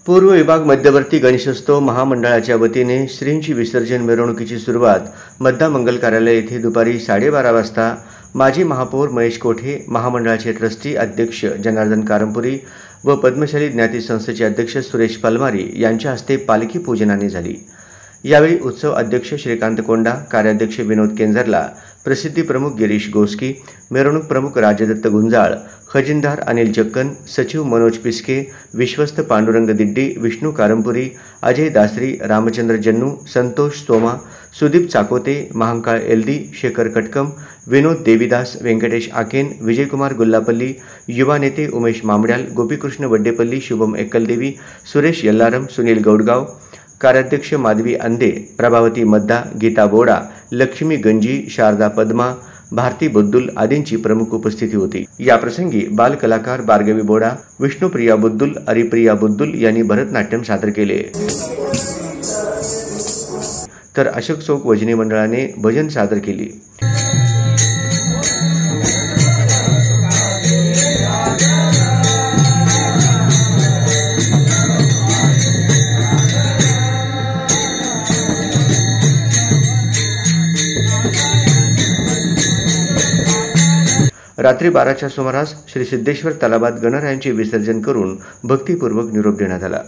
पूर्व विभाग मध्यवर्ती गणेशोत्सव महामंडळाच्या वतीने श्रींची विसर्जन मिरवणुकीची सुरुवात मद्दा मंगल कार्यालय येथे दुपारी 12:30 वाजता माजी महापौर महेश कोठे, महामंडळाचे ट्रस्टी अध्यक्ष जनार्दन कारंपुरी व पद्मशाली ज्ञाती संस्थेचे अध्यक्ष सुरेश पलमारी यांच्या हस्ते पालखी पूजनाने झाली। यावेळी उत्सव अध्यक्ष श्रीकांत कोंडा, कार्याध्यक्ष विनोद केंजरला, प्रसिद्धी प्रमुख गिरीश गोस्की, मिरवणूक प्रमुख राजदत्त गुंजाळ, खजिनदार अनिल जक्कन, सचिव मनोज पिस्के, विश्वस्त पांडुरंग दिड्डी, विष्णू कारंपुरी, अजय दासरी, रामचंद्र जन्नू, संतोष सोमा, सुदीप चाकोते, महांकाळ एलदी, शेखर कटकम, विनोद देवीदास, व्यंकटेश आकेन, विजयकुमार गुल्लापल्ली, युवा नेते उमेश मामड्याल, गोपीकृष्ण वड्डेपल्ली, शुभम एकलदेवी, सुरेश यल्लारम, सुनील गौडगाव, कार्याध्यक्ष माधवी अंदे, प्रभावती मद्दा, गीता बोडा, लक्ष्मी गंजी, शारदा पद्मा, भारती बुद्दुल आदींची प्रमुख उपस्थिती होती। या प्रसंगी बाल कलाकार बारगवी बोडा, विष्णुप्रिया बुद्दुल, अरिप्रिया बुद्दुल यांनी भरतनाट्यम सादर केले, तर अशोक चौक वजनी मंडळाने भजन सादर केली। रात्री 12च्या सुमारास श्री सिद्धेश्वर तलावात गणरायांचे विसर्जन करून भक्तिपूर्वक निरोप देण्यात आला।